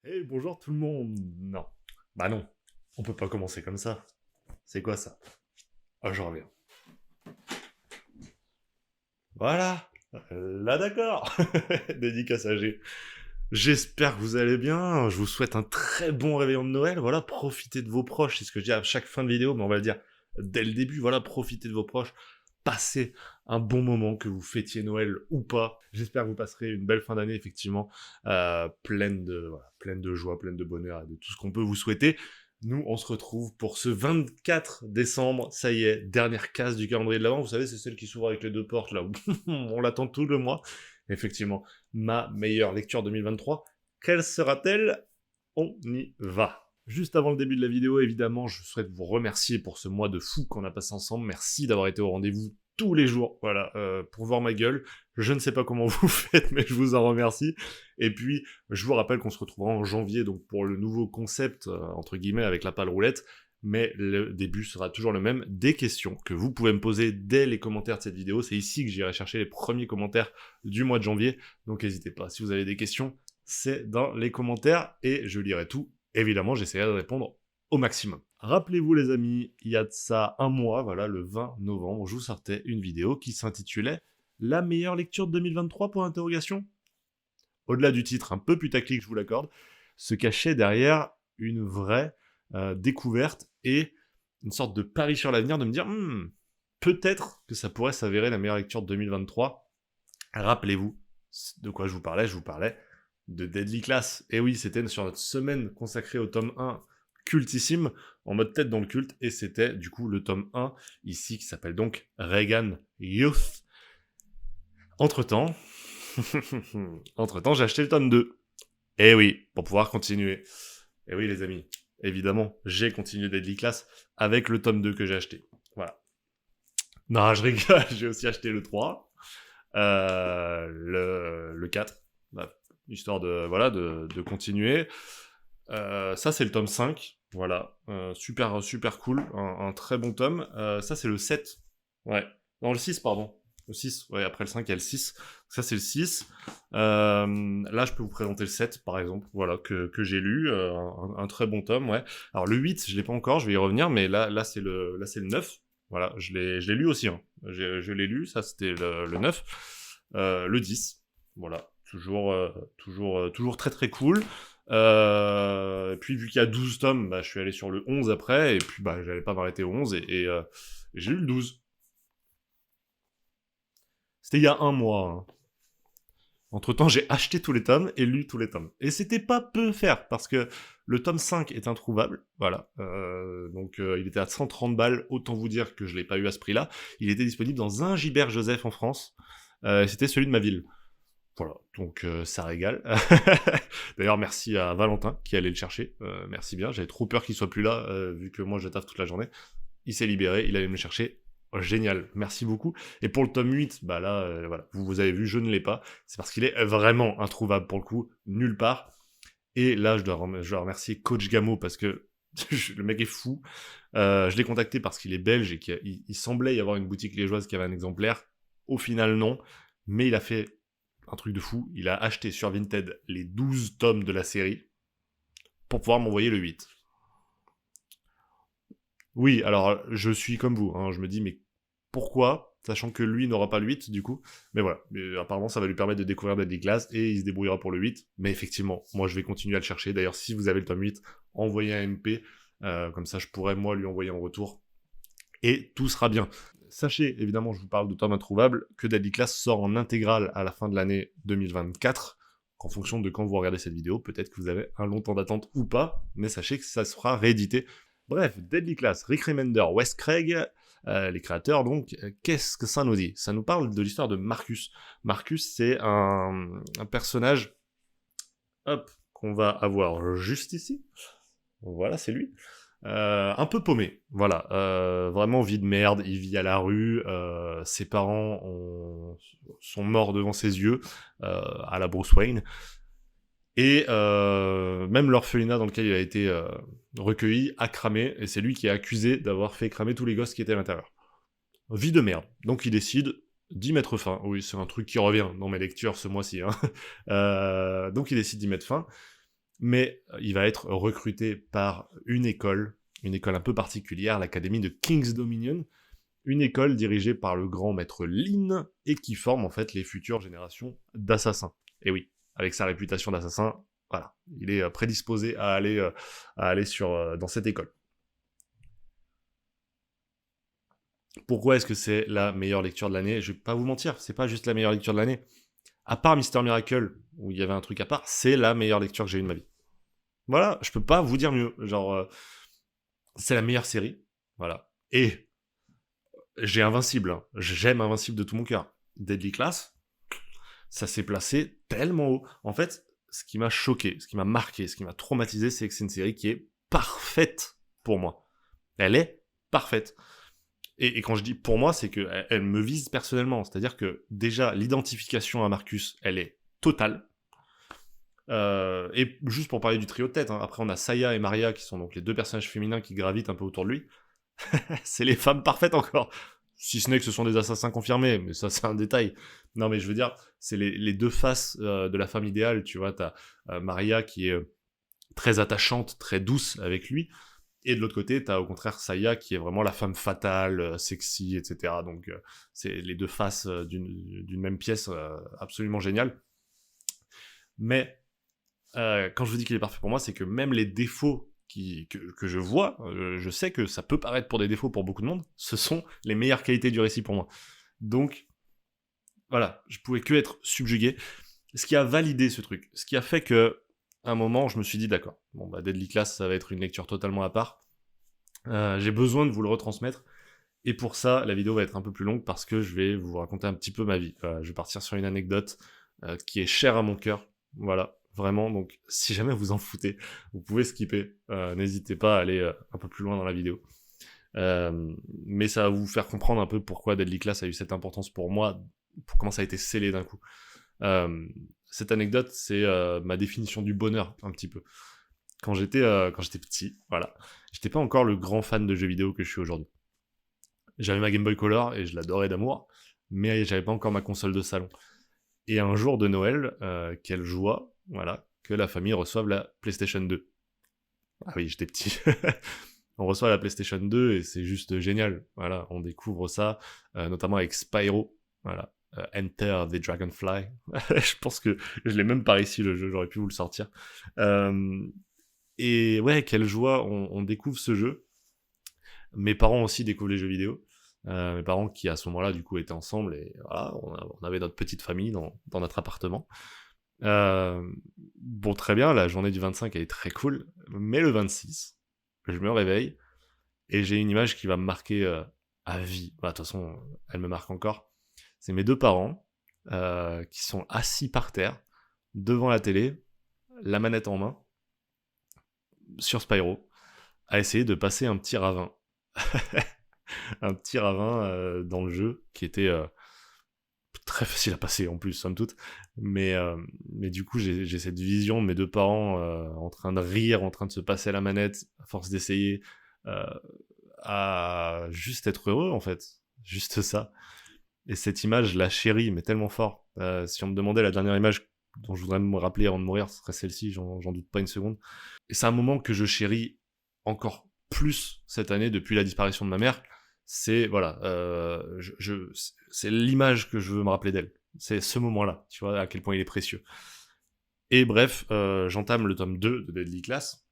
Hey, bonjour tout le monde. Non. Bah non. On peut pas commencer comme ça. C'est quoi ça? Ah, je reviens. Voilà. Là, d'accord. Dédicace à G. J'espère que vous allez bien. Je vous souhaite un très bon réveillon de Noël. Voilà, profitez de vos proches. C'est ce que je dis à chaque fin de vidéo, mais on va le dire dès le début. Voilà, profitez de vos proches. Passez un bon moment, que vous fêtiez Noël ou pas. J'espère que vous passerez une belle fin d'année, effectivement, pleine de joie, pleine de bonheur et de tout ce qu'on peut vous souhaiter. Nous, on se retrouve pour ce 24 décembre. Ça y est, dernière case du calendrier de l'Avent. Vous savez, c'est celle qui s'ouvre avec les deux portes, là. On l'attend tout le mois. Effectivement, ma meilleure lecture 2023. Quelle sera-t-elle? On y va. Juste avant le début de la vidéo, évidemment, je souhaite vous remercier pour ce mois de fou qu'on a passé ensemble. Merci d'avoir été au rendez-vous tous les jours, voilà, pour voir ma gueule. Je ne sais pas comment vous faites, mais je vous en remercie. Et puis, je vous rappelle qu'on se retrouvera en janvier, donc pour le nouveau concept, entre guillemets, avec la pâle roulette. Mais le début sera toujours le même, des questions que vous pouvez me poser dès les commentaires de cette vidéo. C'est ici que j'irai chercher les premiers commentaires du mois de janvier. Donc n'hésitez pas, si vous avez des questions, c'est dans les commentaires et je lirai tout. Évidemment, j'essaierai de répondre au maximum. Rappelez-vous les amis, il y a de ça un mois, voilà, le 20 novembre, je vous sortais une vidéo qui s'intitulait La meilleure lecture de 2023 pour interrogation. Au-delà du titre un peu putaclic, je vous l'accorde, se cachait derrière une vraie découverte et une sorte de pari sur l'avenir de me dire peut-être que ça pourrait s'avérer la meilleure lecture de 2023. Rappelez-vous de quoi je vous parlais de Deadly Class. Et oui, c'était sur notre semaine consacrée au tome 1 cultissime, en mode tête dans le culte, et c'était du coup le tome 1, ici, qui s'appelle donc Reagan Youth. Entre-temps, j'ai acheté le tome 2. Et oui, pour pouvoir continuer. Et oui, les amis, évidemment, j'ai continué Deadly Class avec le tome 2 que j'ai acheté. Voilà. Non, je rigole, j'ai aussi acheté le 3, le 4, bah, histoire de, voilà, de continuer. Ça, c'est le tome 5, voilà. Super, super cool, un très bon tome. Ça, c'est le 7. Ouais. Non, le 6, pardon. Le 6, ouais, après le 5, il y a le 6. Ça, c'est le 6. Là, je peux vous présenter le 7, par exemple, voilà, que j'ai lu. Un très bon tome, ouais. Alors, le 8, je l'ai pas encore, je vais y revenir, mais là c'est le 9. Voilà, je l'ai lu aussi, hein. Je l'ai lu, ça, c'était le 9. Le 10, voilà. Toujours très très cool. Et puis vu qu'il y a 12 tomes, bah, je suis allé sur le 11 après, et puis bah, j'allais pas m'arrêter au 11, et j'ai lu le 12. C'était il y a un mois. Hein. Entre temps, j'ai acheté tous les tomes et lu tous les tomes. Et c'était pas peu faire, parce que le tome 5 est introuvable, voilà. Donc il était à 130 balles, autant vous dire que je l'ai pas eu à ce prix-là. Il était disponible dans un Gibert Joseph en France, c'était celui de ma ville. Voilà, donc ça régale. D'ailleurs, merci à Valentin qui allait le chercher. Merci bien, j'avais trop peur qu'il soit plus là, vu que moi je taffe toute la journée. Il s'est libéré, il allait me le chercher. Oh, génial, merci beaucoup. Et pour le tome 8, bah là, voilà, vous avez vu, je ne l'ai pas. C'est parce qu'il est vraiment introuvable pour le coup, nulle part. Et là, je dois remercier Coach Gamo parce que le mec est fou. Je l'ai contacté parce qu'il est belge et qu'il semblait y avoir une boutique liégeoise qui avait un exemplaire. Au final, non. Mais il a fait un truc de fou. Il a acheté sur Vinted les 12 tomes de la série pour pouvoir m'envoyer le 8. Oui, alors je suis comme vous, hein, je me dis mais pourquoi, sachant que lui n'aura pas le 8 du coup, mais voilà, mais, apparemment ça va lui permettre de découvrir Deadly Class et il se débrouillera pour le 8, mais effectivement, moi je vais continuer à le chercher, d'ailleurs si vous avez le tome 8, envoyez un MP, comme ça je pourrais moi lui envoyer en retour, et tout sera bien. Sachez, évidemment, je vous parle de tome introuvable, que Deadly Class sort en intégrale à la fin de l'année 2024. En fonction de quand vous regardez cette vidéo, peut-être que vous avez un long temps d'attente ou pas, mais sachez que ça sera réédité. Bref, Deadly Class, Rick Remender, Wes Craig, les créateurs donc, qu'est-ce que ça nous dit? Ça nous parle de l'histoire de Marcus. Marcus, c'est un personnage, hop, qu'on va avoir juste ici. Voilà, c'est lui. Un peu paumé, voilà, vraiment vie de merde, il vit à la rue, ses parents sont morts devant ses yeux, à la Bruce Wayne, et même l'orphelinat dans lequel il a été recueilli a cramé, et c'est lui qui est accusé d'avoir fait cramer tous les gosses qui étaient à l'intérieur. Vie de merde, donc il décide d'y mettre fin, oui c'est un truc qui revient dans mes lectures ce mois-ci, hein. Donc il décide d'y mettre fin, mais il va être recruté par une école un peu particulière, l'académie de King's Dominion, une école dirigée par le grand maître Lin, et qui forme en fait les futures générations d'assassins. Et oui, avec sa réputation d'assassin, voilà, il est prédisposé à aller dans cette école. Pourquoi est-ce que c'est la meilleure lecture de l'année? Je vais pas vous mentir, c'est pas juste la meilleure lecture de l'année. À part Mister Miracle, où il y avait un truc à part, c'est la meilleure lecture que j'ai eue de ma vie. Voilà, je peux pas vous dire mieux. Genre, c'est la meilleure série. Voilà. Et j'ai Invincible. Hein. J'aime Invincible de tout mon cœur. Deadly Class, ça s'est placé tellement haut. En fait, ce qui m'a choqué, ce qui m'a marqué, ce qui m'a traumatisé, c'est que c'est une série qui est parfaite pour moi. Elle est parfaite. Et quand je dis pour moi, c'est qu'elle elle me vise personnellement. C'est-à-dire que déjà, l'identification à Marcus, elle est totale. Et juste pour parler du trio de tête, hein, après on a Saya et Maria qui sont donc les deux personnages féminins qui gravitent un peu autour de lui. C'est les femmes parfaites encore. Si ce n'est que ce sont des assassins confirmés, mais ça c'est un détail. Non mais je veux dire, c'est les deux faces de la femme idéale, tu vois. T'as Maria qui est très attachante, très douce avec lui, et de l'autre côté, t'as au contraire Saya qui est vraiment la femme fatale, sexy, etc. Donc c'est les deux faces d'une même pièce absolument géniale. Mais quand je vous dis qu'il est parfait pour moi, c'est que même les défauts que je vois, je sais que ça peut paraître pour des défauts pour beaucoup de monde, ce sont les meilleures qualités du récit pour moi. Donc, voilà, je pouvais que être subjugué. Ce qui a validé ce truc, ce qui a fait que, à un moment, je me suis dit, d'accord, bon, bah, Deadly Class, ça va être une lecture totalement à part. J'ai besoin de vous le retransmettre. Et pour ça, la vidéo va être un peu plus longue parce que je vais vous raconter un petit peu ma vie. Je vais partir sur une anecdote qui est chère à mon cœur. Voilà, vraiment. Donc, si jamais vous en foutez, vous pouvez skipper. N'hésitez pas à aller un peu plus loin dans la vidéo. Mais ça va vous faire comprendre un peu pourquoi Deadly Class a eu cette importance pour moi, pour comment ça a été scellé d'un coup. Cette anecdote, c'est ma définition du bonheur, un petit peu. Quand j'étais petit, voilà, j'étais pas encore le grand fan de jeux vidéo que je suis aujourd'hui. J'avais ma Game Boy Color et je l'adorais d'amour, mais j'avais pas encore ma console de salon. Et un jour de Noël, quelle joie, voilà, que la famille reçoive la PlayStation 2. Ah oui, j'étais petit. On reçoit la PlayStation 2 et c'est juste génial. Voilà, on découvre ça, notamment avec Spyro. Voilà, Enter the Dragonfly. Je pense que je l'ai même par ici le jeu, j'aurais pu vous le sortir. Et ouais, quelle joie, on découvre ce jeu. Mes parents aussi découvrent les jeux vidéo. Mes parents qui à ce moment-là du coup étaient ensemble et voilà, on avait notre petite famille dans notre appartement. Bon, très bien, la journée du 25 elle est très cool, mais le 26, je me réveille et j'ai une image qui va me marquer à vie. Bah, de toute façon, elle me marque encore. C'est mes deux parents qui sont assis par terre devant la télé, la manette en main, sur Spyro, à essayer de passer un petit ravin. Un petit ravin dans le jeu qui était très facile à passer en plus, somme toute. Mais du coup, j'ai cette vision de mes deux parents en train de rire, en train de se passer la manette, à force d'essayer à juste être heureux, en fait. Juste ça. Et cette image, je la chéris, mais tellement fort. Si on me demandait la dernière image dont je voudrais me rappeler avant de mourir, ce serait celle-ci, j'en doute pas une seconde. Et c'est un moment que je chéris encore plus cette année depuis la disparition de ma mère. C'est voilà, c'est l'image que je veux me rappeler d'elle. C'est ce moment-là, tu vois à quel point il est précieux. Et bref, j'entame le tome 2 de Deadly Class,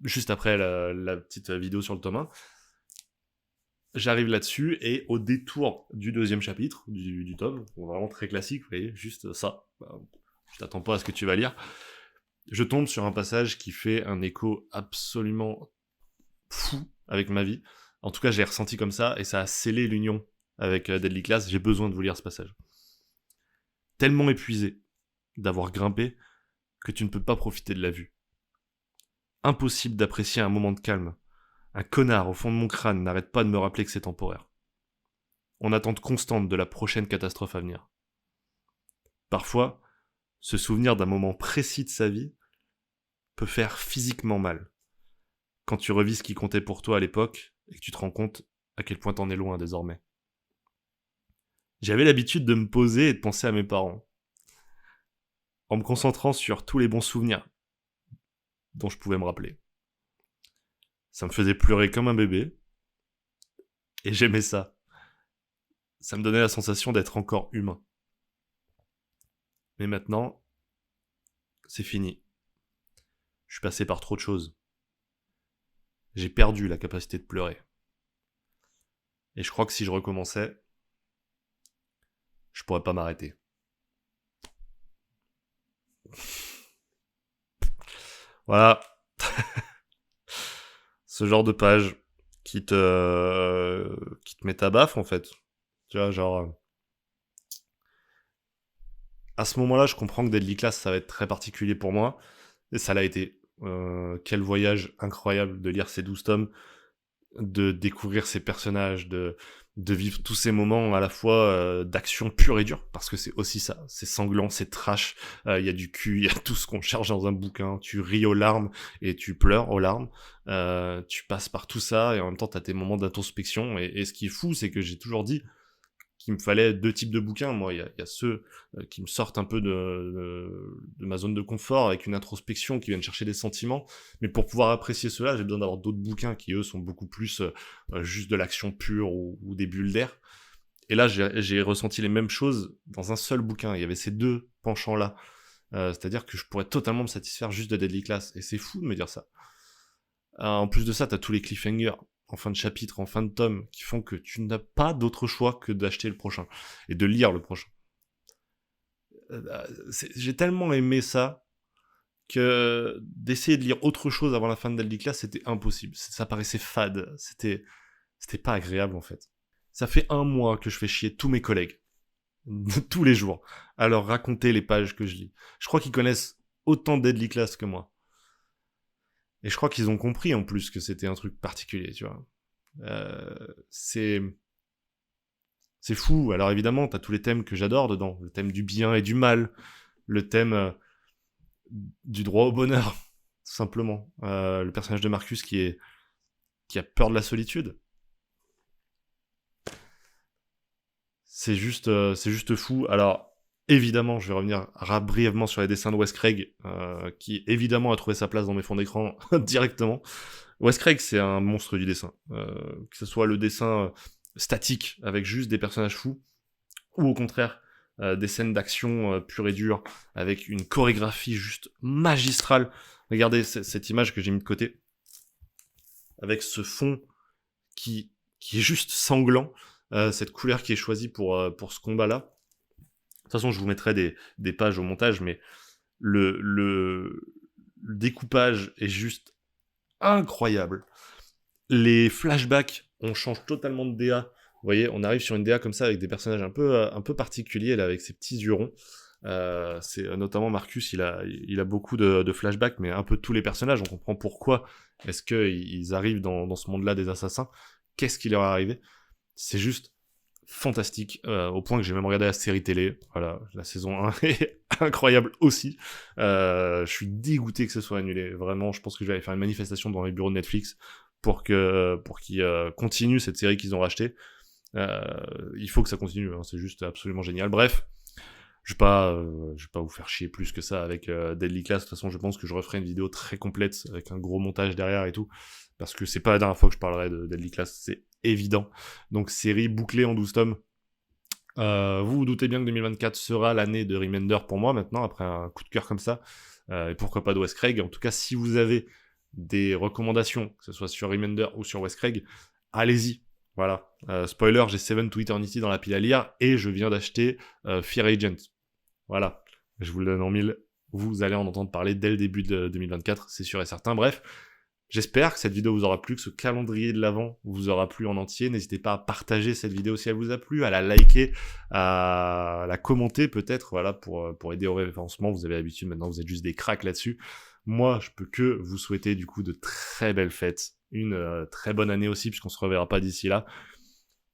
juste après la petite vidéo sur le tome 1. J'arrive là-dessus, et au détour du deuxième chapitre, du tome, vraiment très classique, vous voyez, juste ça, je t'attends pas à ce que tu vas lire, je tombe sur un passage qui fait un écho absolument fou avec ma vie. En tout cas, j'ai ressenti comme ça, et ça a scellé l'union avec Deadly Class. J'ai besoin de vous lire ce passage. Tellement épuisé d'avoir grimpé que tu ne peux pas profiter de la vue. Impossible d'apprécier un moment de calme. Un connard au fond de mon crâne n'arrête pas de me rappeler que c'est temporaire. En attente constante de la prochaine catastrophe à venir. Parfois, se souvenir d'un moment précis de sa vie peut faire physiquement mal. Quand tu revis ce qui comptait pour toi à l'époque et que tu te rends compte à quel point t'en es loin désormais. J'avais l'habitude de me poser et de penser à mes parents. en me concentrant sur tous les bons souvenirs dont je pouvais me rappeler. Ça me faisait pleurer comme un bébé, et j'aimais ça. Ça me donnait la sensation d'être encore humain. Mais maintenant, c'est fini. Je suis passé par trop de choses. J'ai perdu la capacité de pleurer. Et je crois que si je recommençais, je pourrais pas m'arrêter. Voilà. Ce genre de page qui te met ta baffe, en fait. Tu vois, genre... À ce moment-là, je comprends que Deadly Class, ça va être très particulier pour moi. Et ça l'a été. Quel voyage incroyable de lire ces 12 tomes, de découvrir ces personnages, de vivre tous ces moments à la fois d'action pure et dure, parce que c'est aussi ça, c'est sanglant, c'est trash, il y a du cul, il y a tout ce qu'on cherche dans un bouquin, tu ris aux larmes et tu pleures aux larmes, tu passes par tout ça et en même temps t'as tes moments d'introspection, et ce qui est fou, c'est que j'ai toujours dit qu'il me fallait 2 types de bouquins. Moi, il y a ceux qui me sortent un peu de ma zone de confort avec une introspection, qui viennent chercher des sentiments. Mais pour pouvoir apprécier cela, j'ai besoin d'avoir d'autres bouquins qui, eux, sont beaucoup plus juste de l'action pure ou des bulles d'air. Et là, j'ai ressenti les mêmes choses dans un seul bouquin. Il y avait ces deux penchants-là. C'est-à-dire que je pourrais totalement me satisfaire juste de Deadly Class. Et c'est fou de me dire ça. En plus de ça, t'as tous les cliffhangers en fin de chapitre, en fin de tome, qui font que tu n'as pas d'autre choix que d'acheter le prochain et de lire le prochain. J'ai tellement aimé ça que d'essayer de lire autre chose avant la fin de Deadly Class, c'était impossible. Ça paraissait fade, c'était pas agréable en fait. Ça fait 1 mois que je fais chier tous mes collègues, tous les jours, à leur raconter les pages que je lis. Je crois qu'ils connaissent autant Deadly Class que moi. Et je crois qu'ils ont compris en plus que c'était un truc particulier, tu vois. C'est fou. Alors évidemment, t'as tous les thèmes que j'adore dedans. Le thème du bien et du mal. Le thème du droit au bonheur, tout simplement. Le personnage de Marcus qui a peur de la solitude. C'est juste fou. Alors, évidemment, je vais revenir brièvement sur les dessins de Wes Craig, qui évidemment a trouvé sa place dans mes fonds d'écran directement. Wes Craig, c'est un monstre du dessin. Que ce soit le dessin statique, avec juste des personnages fous, ou au contraire, des scènes d'action pure et dure, avec une chorégraphie juste magistrale. Regardez cette image que j'ai mis de côté, avec ce fond qui est juste sanglant, cette couleur qui est choisie pour ce combat-là. De toute façon, je vous mettrai des pages au montage, mais le découpage est juste incroyable. Les flashbacks, on change totalement de DA. Vous voyez, on arrive sur une DA comme ça avec des personnages un peu particuliers, là, avec ces petits yeux ronds. C'est notamment Marcus, il a beaucoup de flashbacks, mais un peu tous les personnages. On comprend pourquoi est-ce qu'ils arrivent dans ce monde-là des assassins. Qu'est-ce qui leur est arrivé? C'est juste fantastique, au point que j'ai même regardé la série télé. Voilà, la saison 1 est incroyable aussi. Je suis dégoûté que ce soit annulé. Vraiment, je pense que je vais aller faire une manifestation devant les bureaux de Netflix pour qu'ils continuent cette série qu'ils ont rachetée. Il faut que ça continue, hein, c'est juste absolument génial. Bref, je vais pas vous faire chier plus que ça avec Deadly Class. De toute façon, je pense que je referai une vidéo très complète avec un gros montage derrière et tout, parce que c'est pas la dernière fois que je parlerai de Deadly Class, c'est évident. Donc série bouclée en 12 tomes. Vous vous doutez bien que 2024 sera l'année de Remender pour moi maintenant, après un coup de cœur comme ça. Et pourquoi pas de Wes Craig. En tout cas, si vous avez des recommandations, que ce soit sur Remender ou sur Wes Craig, allez-y. Voilà. Spoiler, j'ai Seven to Eternity dans la pile à lire, et je viens d'acheter Fear Agent. Voilà. Je vous le donne en 1000. Vous allez en entendre parler dès le début de 2024, c'est sûr et certain. Bref. J'espère que cette vidéo vous aura plu, que ce calendrier de l'Avent vous aura plu en entier. N'hésitez pas à partager cette vidéo si elle vous a plu, à la liker, à la commenter peut-être, voilà, pour aider au référencement. Vous avez l'habitude, maintenant vous êtes juste des cracks là-dessus. Moi, je peux que vous souhaiter du coup de très belles fêtes, une très bonne année aussi, puisqu'on se reverra pas d'ici là.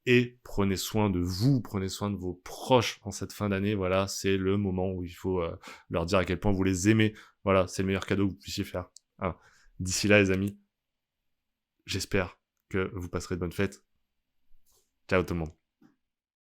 Et prenez soin de vous, prenez soin de vos proches en cette fin d'année. Voilà, c'est le moment où il faut leur dire à quel point vous les aimez. Voilà, c'est le meilleur cadeau que vous puissiez faire. Ah. D'ici là, les amis, j'espère que vous passerez de bonnes fêtes. Ciao tout le monde.